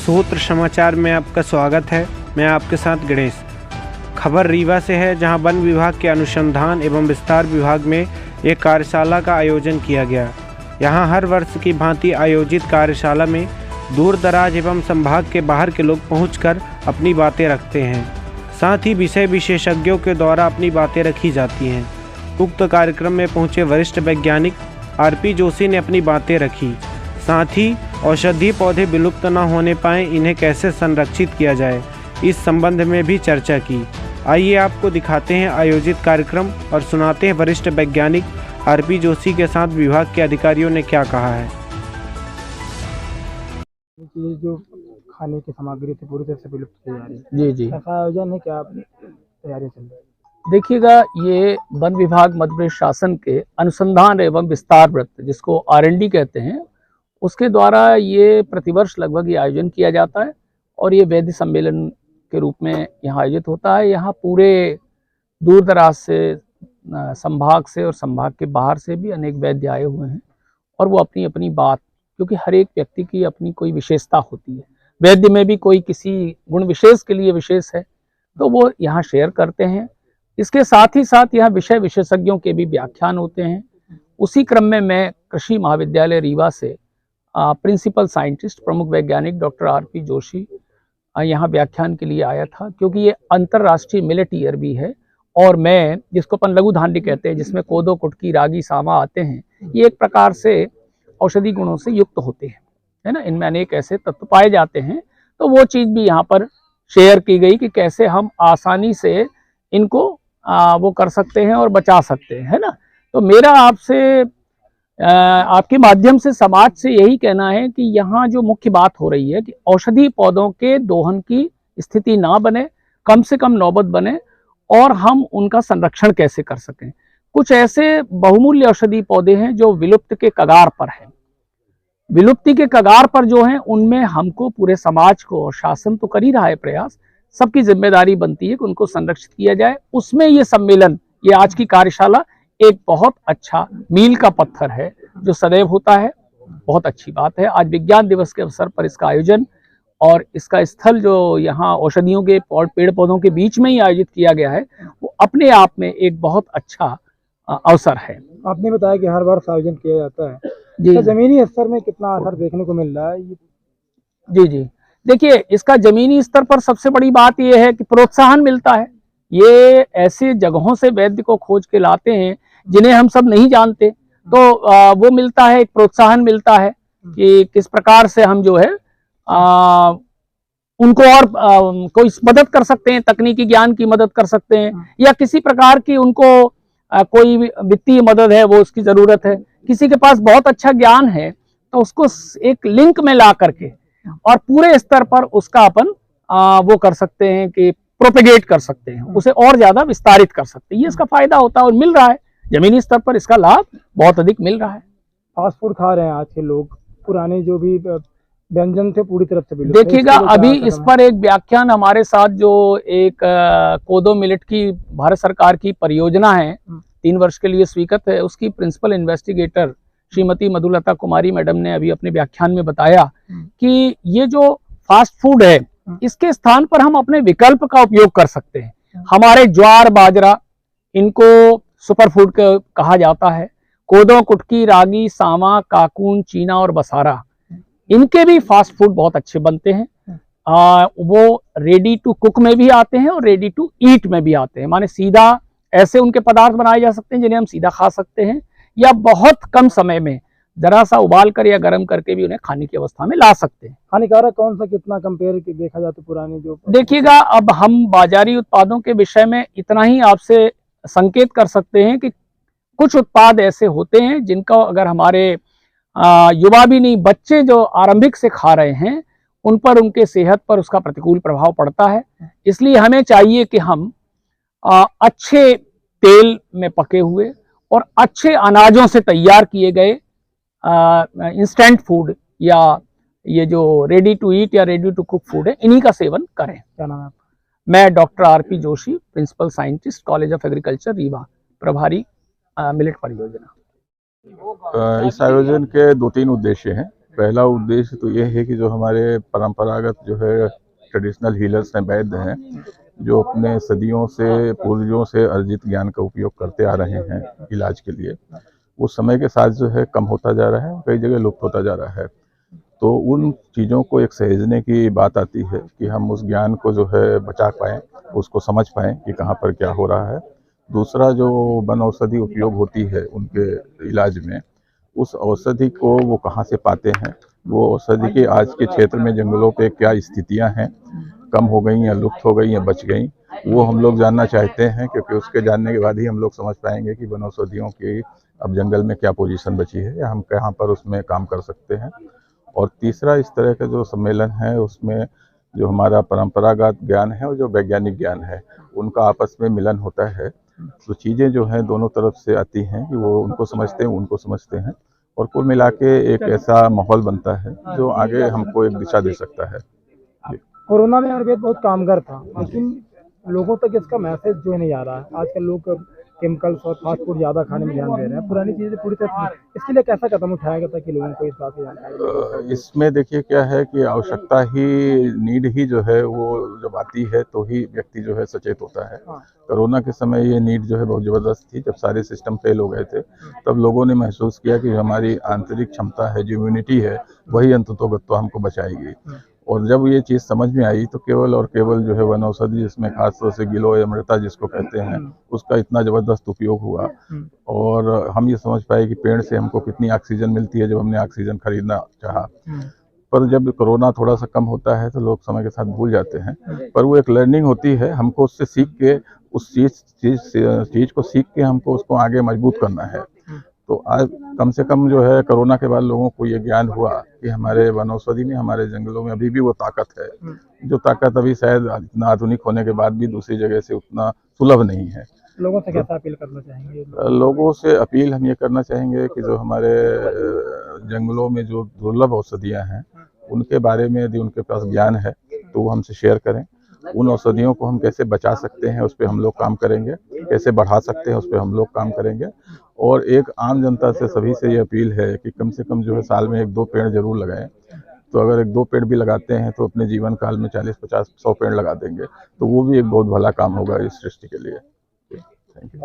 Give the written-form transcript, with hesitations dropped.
सूत्र समाचार में आपका स्वागत है। मैं आपके साथ गणेश। खबर रीवा से है, जहां वन विभाग के अनुसंधान एवं विस्तार विभाग में एक कार्यशाला का आयोजन किया गया। यहां हर वर्ष की भांति आयोजित कार्यशाला में दूर दराज एवं संभाग के बाहर के लोग पहुंचकर अपनी बातें रखते हैं। साथ ही विषय विशेषज्ञों के द्वारा अपनी बातें रखी जाती हैं। उक्त कार्यक्रम में पहुंचे वरिष्ठ वैज्ञानिक आरपी जोशी ने अपनी बातें रखी। साथ ही औषधीय पौधे विलुप्त न होने पाएं, इन्हें कैसे संरक्षित किया जाए, इस संबंध में भी चर्चा की। आइए आपको दिखाते हैं आयोजित कार्यक्रम और सुनाते हैं वरिष्ठ वैज्ञानिक आरपी जोशी के साथ विभाग के अधिकारियों ने क्या कहा है। ये जो खाने की सामग्री थी पूरी तरह से विलुप्त की जा रही है। जी जी, ऐसा आयोजन है, क्या तैयारी चल रही है? देखिएगा, ये वन विभाग मध्य प्रदेश शासन के अनुसंधान एवं विस्तार वृत्त, जिसको R&D कहते हैं, उसके द्वारा ये प्रतिवर्ष लगभग ये आयोजन किया जाता है और ये वैद्य सम्मेलन के रूप में यहाँ आयोजित होता है। यहाँ पूरे दूर दराज से, संभाग से और संभाग के बाहर से भी अनेक वैद्य आए हुए हैं और वो अपनी अपनी बात, क्योंकि हर एक व्यक्ति की अपनी कोई विशेषता होती है, वैद्य में भी कोई किसी गुण विशेष के लिए विशेष है, तो वो यहाँ शेयर करते हैं। इसके साथ ही साथ यहाँ विषय विशेषज्ञों के भी व्याख्यान होते हैं। उसी क्रम में मैं कृषि महाविद्यालय रीवा से प्रिंसिपल साइंटिस्ट प्रमुख वैज्ञानिक डॉक्टर आरपी जोशी यहाँ व्याख्यान के लिए आया था, क्योंकि ये अंतर्राष्ट्रीय मिलेट ईयर भी है और मैं, जिसको अपन लघु धान्य कहते हैं, जिसमें कोदो, कुटकी, रागी, सावा आते हैं, ये एक प्रकार से औषधि गुणों से युक्त होते हैं, है ना। इनमें अनेक ऐसे तत्व पाए जाते हैं, तो वो चीज़ भी यहाँ पर शेयर की गई कि कैसे हम आसानी से इनको वो कर सकते हैं और बचा सकते हैं, है ना। तो मेरा आपसे आपके माध्यम से समाज से यही कहना है कि यहाँ जो मुख्य बात हो रही है कि औषधि पौधों के दोहन की स्थिति ना बने, कम से कम नौबत बने और हम उनका संरक्षण कैसे कर सकें। कुछ ऐसे बहुमूल्य औषधि पौधे हैं जो विलुप्त के कगार पर हैं। विलुप्ति के कगार पर जो हैं, उनमें हमको, पूरे समाज को, और शासन तो कर ही रहा है प्रयास, सबकी जिम्मेदारी बनती है कि उनको संरक्षित किया जाए। उसमें ये सम्मेलन, ये आज की कार्यशाला एक बहुत अच्छा मील का पत्थर है, जो सदैव होता है। बहुत अच्छी बात है, आज विज्ञान दिवस के अवसर पर इसका आयोजन और इसका स्थल जो यहाँ औषधियों के पेड़ पौधों के बीच में ही आयोजित किया गया है, वो अपने आप में एक बहुत अच्छा अवसर है। आपने बताया कि हर वर्ष आयोजन किया जाता है जी। तो जमीनी स्तर में कितना असर देखने को मिल रहा है? जी जी, देखिए, इसका जमीनी स्तर पर सबसे बड़ी बात यह है कि प्रोत्साहन मिलता है। ये ऐसे जगहों से वैद्य को खोज के लाते हैं जिन्हें हम सब नहीं जानते, तो वो मिलता है, एक प्रोत्साहन मिलता है कि किस प्रकार से हम जो है उनको और कोई मदद कर सकते हैं, तकनीकी ज्ञान की मदद कर सकते हैं, या किसी प्रकार की उनको कोई वित्तीय मदद है, वो उसकी जरूरत है। किसी के पास बहुत अच्छा ज्ञान है तो उसको एक लिंक में ला करके और पूरे स्तर पर उसका अपन वो कर सकते हैं कि प्रोपेगेट कर सकते हैं, उसे और ज्यादा विस्तारित कर सकते हैं। ये इसका फायदा होता है और मिल रहा है, जमीनी स्तर पर इसका लाभ बहुत अधिक मिल रहा है। फास्ट फूड खा रहे हैं आज के लोग, पुराने जो भी व्यंजन थे पूरी तरफ से विलुप्त। देखिएगा, अभी इस पर एक व्याख्यान हमारे साथ जो एक कोदो मिलेट की भारत सरकार की परियोजना है, 3 वर्ष के लिए स्वीकृत है, उसकी प्रिंसिपल इन्वेस्टिगेटर श्रीमती मधुलता कुमारी मैडम ने अभी अपने व्याख्यान में बताया कि ये जो फास्ट फूड है, इसके स्थान पर हम अपने विकल्प का उपयोग कर सकते हैं। हमारे ज्वार, बाजरा, इनको सुपर फूड कहा जाता है। कोदो, कुटकी, रागी, सावा, काकून, चीना और बसारा, इनके भी फास्ट फूड बहुत अच्छे बनते हैं। वो रेडी टू कुक में भी आते हैं और रेडी टू ईट में भी आते हैं, माने सीधा ऐसे उनके पदार्थ बनाए जा सकते हैं जिन्हें हम सीधा खा सकते हैं, या बहुत कम समय में जरा सा उबाल कर या गर्म करके भी उन्हें खाने की अवस्था में ला सकते हैं। हानिकारक कौन सा, कितना कंपेयर देखा जाए तो पुराने जो? देखिएगा, अब हम बाजारी उत्पादों के विषय में इतना ही आपसे संकेत कर सकते हैं कि कुछ उत्पाद ऐसे होते हैं जिनका अगर हमारे युवा भी नहीं, बच्चे जो आरंभिक से खा रहे हैं, उन पर, उनके सेहत पर उसका प्रतिकूल प्रभाव पड़ता है। इसलिए हमें चाहिए कि हम अच्छे तेल में पके हुए और अच्छे अनाजों से तैयार किए गए इंस्टेंट फूड या ये जो रेडी टू ईट या रेडी टू कुक फूड है, इन्हीं का सेवन करें। क्या नाम है आपका? मैं doctor R P Joshi, principal scientist, college of agriculture Rewa, प्रभारी मिलेट परियोजना। इस आयोजन के 2-3 उद्देश्य हैं। पहला उद्देश्य तो ये है कि जो हमारे परंपरागत जो है ट्रेडिशनल हीलर्स हैं, वैद्य हैं, जो अपने सदियों से पूर्वजों से अर्जित ज्ञान का उपयोग करते आ रहे हैं इलाज के लिए, वो समय के साथ जो है कम होता जा रहा है, कई जगह लुप्त होता जा रहा है। तो उन चीज़ों को एक सहेजने की बात आती है कि हम उस ज्ञान को जो है बचा पाएँ, उसको समझ पाएँ कि कहाँ पर क्या हो रहा है। दूसरा जो वन औषधि उपयोग होती है उनके इलाज में, उस औषधि को वो कहाँ से पाते हैं, वो औषधि के आज के क्षेत्र में जंगलों पे क्या स्थितियां हैं, कम हो गई या लुप्त हो गई या बच गई, वो हम लोग जानना चाहते हैं, क्योंकि उसके जानने के बाद ही हम लोग समझ पाएंगे कि वन औषधियों की अब जंगल में क्या पोजीशन बची है या हम कहाँ पर उसमें काम कर सकते हैं। और तीसरा इस तरह का जो सम्मेलन है उसमें जो हमारा परंपरागत ज्ञान है और जो वैज्ञानिक ज्ञान है उनका आपस में मिलन होता है। तो चीज़ें जो हैं दोनों तरफ से आती हैं कि वो उनको समझते हैं, उनको समझते हैं, और कुल मिला के एक ऐसा माहौल बनता है जो आगे हमको एक दिशा दे सकता है। कोरोना में आयुर्वेद बहुत कामगार था, लेकिन लोगों तक इसका मैसेज जो है नहीं आ रहा है। आजकल लोग केमिकल्स और फास्ट फूड ज़्यादा खाने में ध्यान दे रहे हैं, पुरानी चीज़ें पूरी तरह। इसके लिए कैसा कदम उठाया गया था कि लोगों को इस बात की जानकारी? इसमें देखिए क्या है कि आवश्यकता ही, नीड ही जो है वो जब आती है तो ही व्यक्ति जो है सचेत होता है। कोरोना के समय ये नीड जो है बहुत ज़बरदस्त थी। जब सारे सिस्टम फेल हो गए थे तब लोगों ने महसूस किया कि हमारी आंतरिक क्षमता है, जो इम्यूनिटी है, वही अंततोगत्वा हमको बचाएगी। और जब ये चीज़ समझ में आई तो केवल और केवल जो है वन औषधि, जिसमें खासतौर से गिलोय अमृता जिसको कहते हैं, उसका इतना ज़बरदस्त उपयोग हुआ। और हम ये समझ पाए कि पेड़ से हमको कितनी ऑक्सीजन मिलती है जब हमने ऑक्सीजन खरीदना चाहा। पर जब कोरोना थोड़ा सा कम होता है तो लोग समय के साथ भूल जाते हैं, पर वो एक लर्निंग होती है, हमको उससे सीख के उस चीज़ को सीख के हमको उसको आगे मजबूत करना है। तो आज कम से कम जो है कोरोना के बाद लोगों को ये ज्ञान हुआ कि हमारे वनौषधि में, हमारे जंगलों में अभी भी वो ताकत है, जो ताकत अभी शायद इतना आधुनिक होने के बाद भी दूसरी जगह से उतना सुलभ नहीं है। लोगों से कैसा अपील करना चाहेंगे? लोगों से अपील हम ये करना चाहेंगे कि जो हमारे जंगलों में जो दुर्लभ औषधियाँ हैं उनके बारे में यदि उनके पास ज्ञान है तो वो हमसे शेयर करें। उन औषधियों को हम कैसे बचा सकते हैं उस पर हम लोग काम करेंगे, कैसे बढ़ा सकते हैं उस पर हम लोग काम करेंगे। और एक आम जनता से, सभी से ये अपील है कि कम से कम जो है साल में 1-2 पेड़ जरूर लगाएं। तो अगर 1-2 पेड़ भी लगाते हैं तो अपने जीवन काल में 40-50-100 पेड़ लगा देंगे, तो वो भी एक बहुत भला काम होगा इस सृष्टि के लिए। Thank you.